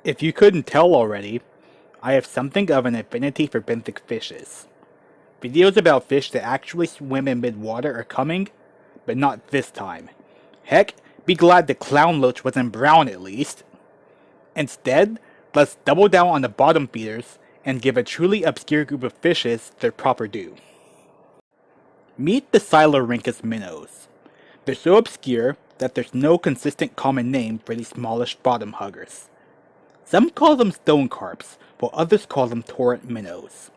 If you couldn't tell already, I have something of an affinity for benthic fishes. Videos about fish that actually swim in mid-water are coming, but not this time. Heck, be glad the clown loach wasn't brown at least. Instead, let's double down on the bottom feeders and give a truly obscure group of fishes their proper due. Meet the Psilorhynchus minnows. They're so obscure that there's no consistent common name for these smallish bottom huggers. Some call them stone carps, while others call them torrent minnows.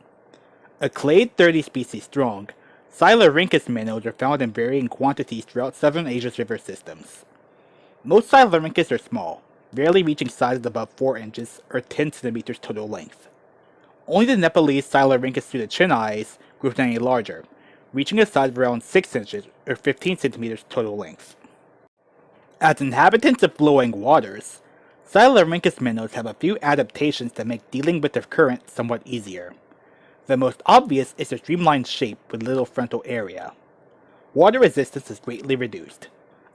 A clade 30 species strong, Psilorhynchus minnows are found in varying quantities throughout southern Asia's river systems. Most Psilorhynchus are small, rarely reaching sizes above 4 inches or 10 centimeters total length. Only the Nepalese Psilorhynchus pseudochynae grows any larger, reaching a size of around 6 inches or 15 centimeters total length. As inhabitants of flowing waters, Psilorhynchus minnows have a few adaptations that make dealing with the current somewhat easier. The most obvious is their streamlined shape with little frontal area. Water resistance is greatly reduced,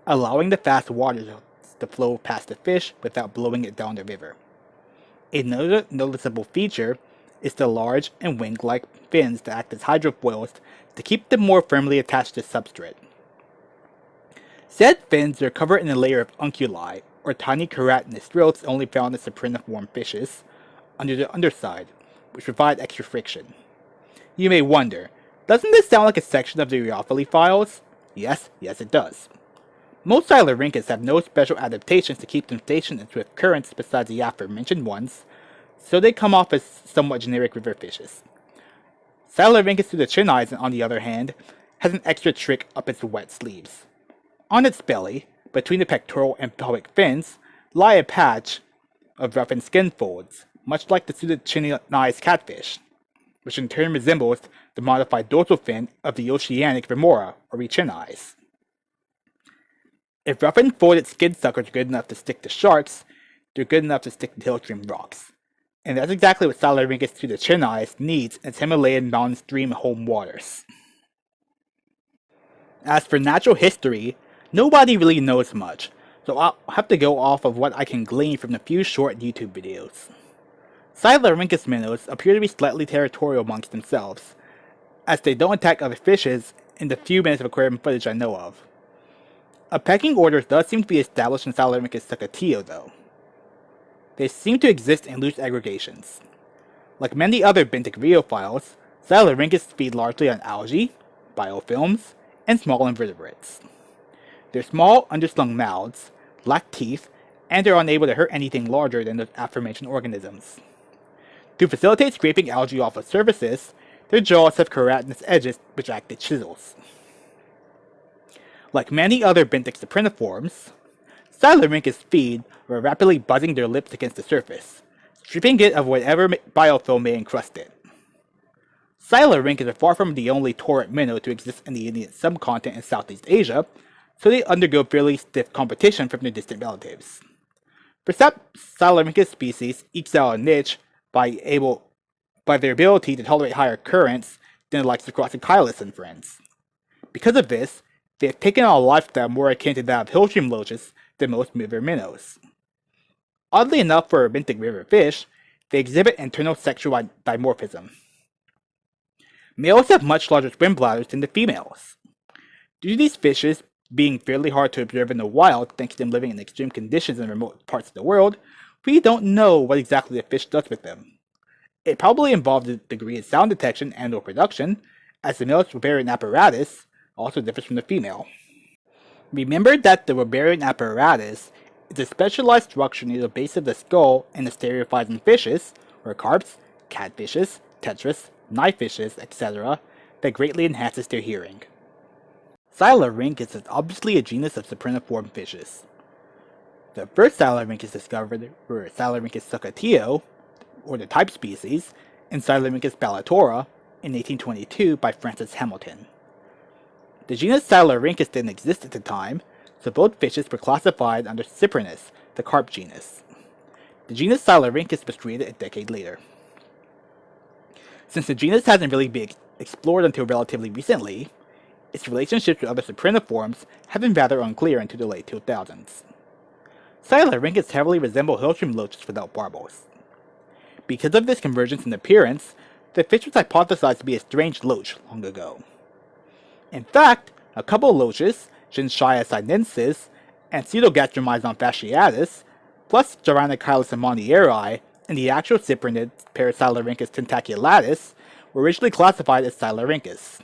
allowing the fast water to flow past the fish without blowing it down the river. A noticeable feature is the large and wing-like fins that act as hydrofoils to keep them more firmly attached to substrate. Said fins are covered in a layer of unculi, or tiny keratinous growths only found in sapriniform fishes, under the underside, which provide extra friction. You may wonder, doesn't this sound like a section of the Rüber files? Yes, it does. Most Psilorhynchus have no special adaptations to keep them stationed in swift currents besides the aforementioned ones, so they come off as somewhat generic river fishes. Psilorhynchus pseudochynae, on the other hand, has an extra trick up its wet sleeves. On its belly, between the pectoral and pelvic fins, lie a patch of roughened skin folds, much like the pseudochynae catfish, which in turn resembles the modified dorsal fin of the oceanic remora, or rhychynae. If roughened folded skin suckers are good enough to stick to sharks, they're good enough to stick to hillstream rocks. And that's exactly what Psilorhynchus pseudochynae needs in its Himalayan mountain stream home waters. As for natural history, nobody really knows much, so I'll have to go off of what I can glean from the few short YouTube videos. Psilorhynchus minnows appear to be slightly territorial amongst themselves, as they don't attack other fishes in the few minutes of aquarium footage I know of. A pecking order does seem to be established in Psilorhynchus sucateo though. They seem to exist in loose aggregations. Like many other benthic rheophiles, Psilorhynchus feed largely on algae, biofilms, and small invertebrates. Their small, underslung mouths lack teeth, and are unable to hurt anything larger than the aforementioned organisms. To facilitate scraping algae off of surfaces, their jaws have keratinous edges which act as chisels. Like many other benthic sapriniforms, Psilorhynchus feed by rapidly buzzing their lips against the surface, stripping it of whatever biofilm may encrust it. Psilorhynchus are far from the only torrent minnow to exist in the Indian subcontinent in Southeast Asia, so they undergo fairly stiff competition from their distant relatives. Perhaps Psilorhynchus species ekes out a niche by their ability to tolerate higher currents than the likes of Crossichylis and friends. Because of this, they have taken on a lifestyle more akin to that of hillstream loaches than most river minnows. Oddly enough for a benthic river fish, they exhibit internal sexual dimorphism. Males have much larger swim bladders than the females. Due to these fishes being fairly hard to observe in the wild thanks to them living in extreme conditions in remote parts of the world, we don't know what exactly the fish does with them. It probably involves a degree of sound detection and/or production, as the male's Rüberian apparatus also differs from the female. Remember that the Rüberian apparatus is a specialized structure near the base of the skull in the stereophysine fishes, or carps, catfishes, tetras, knifefishes, etc., that greatly enhances their hearing. Psilorhynchus is obviously a genus of sapriniform fishes. The first Psilorhynchus discovered were Psilorhynchus sucateo, or the type species, and Psilorhynchus balatora in 1822 by Francis Hamilton. The genus Psilorhynchus didn't exist at the time, so both fishes were classified under Cyprinus, the carp genus. The genus Psilorhynchus was created a decade later. Since the genus hasn't really been explored until relatively recently, its relationships with other sapriniforms have been rather unclear until the late 2000s. Psilorhynchus heavily resemble Hillstrom loaches without barbels. Because of this convergence in appearance, the fish was hypothesized to be a strange loach long ago. In fact, a couple of loaches, Chinchilla sinensis and Pseudogastromyzon fasciatus, plus Tyrannochilus ammonieri, and the actual cyprinid Psilorhynchus tentaculatus, were originally classified as Psilorhynchus.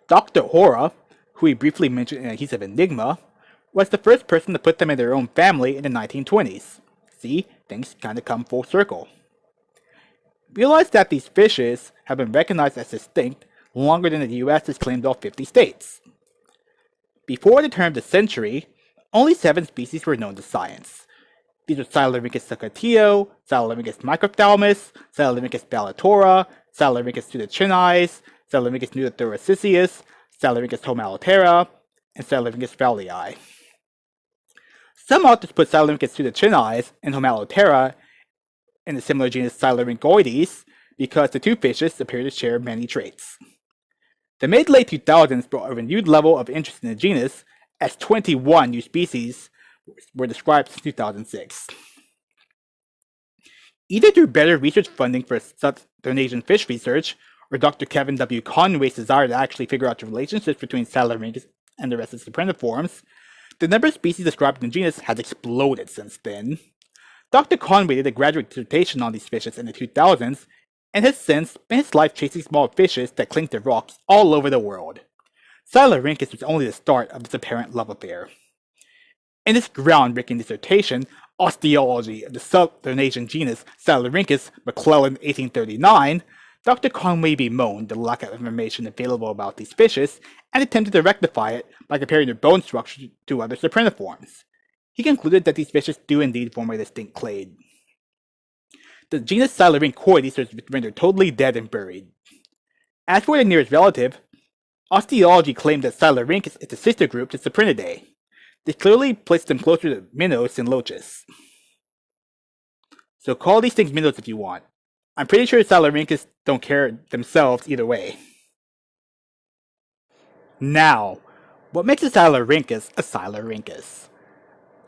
Dr. Hora, who we briefly mentioned in Adhesive Enigma, was the first person to put them in their own family in the 1920s. See, things kinda come full circle. Realize that these fishes have been recognized as distinct longer than the US has claimed all 50 states. Before the turn of the century, only 7 species were known to science. These were Psilorhynchus sucateo, Psilorhynchus microphthalmus, Psilorhynchus balatora, Psilorhynchus pseudochinais, Psilorhynchus nudithoracicius, Psilorhynchus homalotera, and Psilorhynchus fowlii. Some authors put Psilorhynchus pseudochinais and homalotera in the similar genus Psilorhynchoides because the two fishes appear to share many traits. The mid-late 2000s brought a renewed level of interest in the genus, as 21 new species were described since 2006. Either through better research funding for Southern Asian fish research, or Dr. Kevin W. Conway's desire to actually figure out the relationships between Psilorhynchus and the rest of the cypriniforms, the number of species described in the genus has exploded since then. Dr. Conway did a graduate dissertation on these fishes in the 2000s, and has since spent his life chasing small fishes that cling to rocks all over the world. Psilorhynchus was only the start of this apparent love affair. In this groundbreaking dissertation, Osteology of the Southern Asian genus Psilorhynchus, McClellan 1839, Dr. Conway bemoaned the lack of information available about these fishes and attempted to rectify it by comparing their bone structure to other cypriniforms. He concluded that these fishes do indeed form a distinct clade. The genus Psilorhynchoides was rendered totally dead and buried. As for the nearest relative, Osteology claimed that Psilorhynchus is a sister group to Cyprinidae. This clearly placed them closer to minnows than loaches. So call these things minnows if you want. I'm pretty sure Psilorhynchus don't care themselves either way. Now, what makes a Psilorhynchus a Psilorhynchus?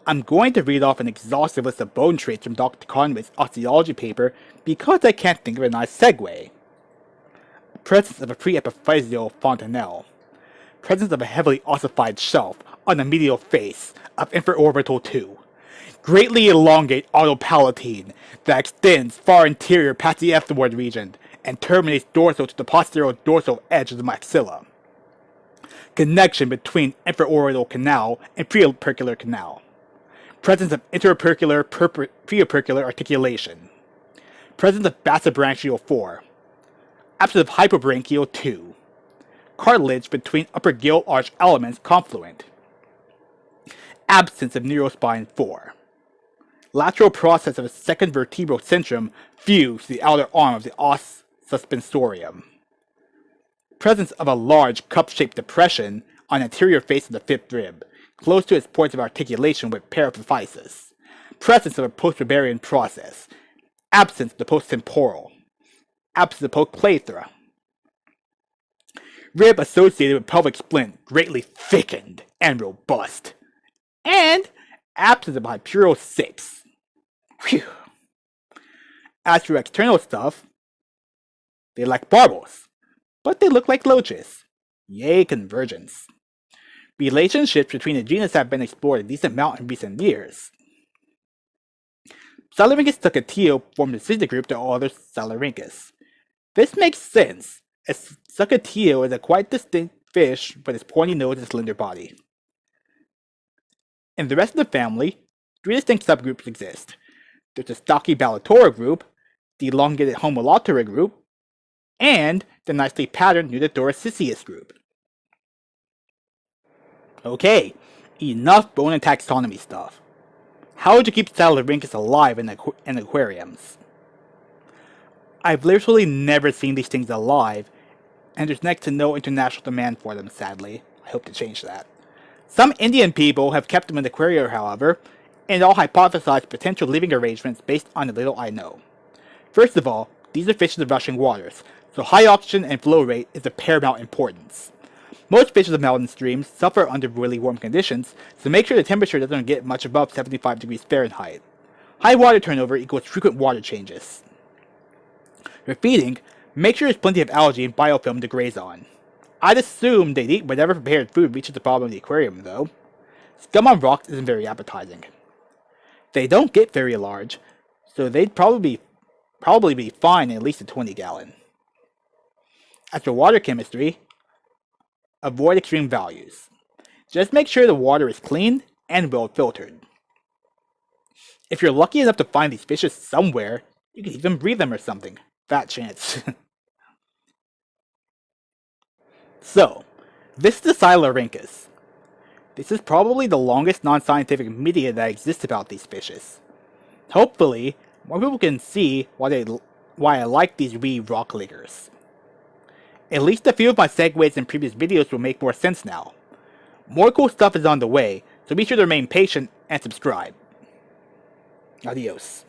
I'm going to read off an exhaustive list of bone traits from Dr. Conway's osteology paper because I can't think of a nice segue. Presence of a pre-epiphyseal fontanelle. Presence of a heavily ossified shelf on the medial face of infraorbital 2. Greatly elongate autopalatine that extends far anterior past the ethmoid region and terminates dorsal to the posterior dorsal edge of the maxilla. Connection between infraorbital canal and preopercular canal. Presence of interopercular preopercular articulation. Presence of basibranchial 4. Absence of hypobranchial 2. Cartilage between upper gill arch elements confluent. Absence of neurospine 4. Lateral process of a second vertebral centrum fused to the outer arm of the os suspensorium. Presence of a large cup-shaped depression on the anterior face of the fifth rib, close to its points of articulation with paraphysis. Presence of a post-ribarian process. Absence of the post-temporal. Absence of post-plethora. Rib associated with pelvic splint greatly thickened and robust. And absence of hypural 6. Whew. As for external stuff, they lack barbels, but they look like loaches. Yay, convergence. Relationships between the genus have been explored a decent amount in recent years. Psilorhynchus sucateo formed a sister group to all other Psilorhynchus. This makes sense, as sucateo is a quite distinct fish with its pointy nose and slender body. In the rest of the family, 3 distinct subgroups exist. There's the stocky Balatora group, the elongated Homalotera group, and the nicely patterned Nudithoracicius group. Okay, enough bone and taxonomy stuff. How would you keep Psilorhynchus alive in aquariums? I've literally never seen these things alive, and there's next to no international demand for them, sadly. I hope to change that. Some Indian people have kept them in the aquarium, however, and all hypothesize potential living arrangements based on the little I know. First of all, these are fishes of rushing waters, so high oxygen and flow rate is of paramount importance. Most fishes of mountain streams suffer under really warm conditions, so make sure the temperature doesn't get much above 75 degrees Fahrenheit. High water turnover equals frequent water changes. For feeding, make sure there's plenty of algae and biofilm to graze on. I'd assume they'd eat whatever prepared food reaches the bottom of the aquarium, though. Scum on rocks isn't very appetizing. They don't get very large, so they'd probably be fine in at least a 20-gallon. As for water chemistry, avoid extreme values. Just make sure the water is clean and well filtered. If you're lucky enough to find these fishes somewhere, you can even breed them or something. Fat chance. So, this is the Psilorhynchus. This is probably the longest non-scientific media that exists about these fishes. Hopefully, more people can see why I like these wee rock lickers. At least a few of my segues in previous videos will make more sense now. More cool stuff is on the way, so be sure to remain patient and subscribe. Adios.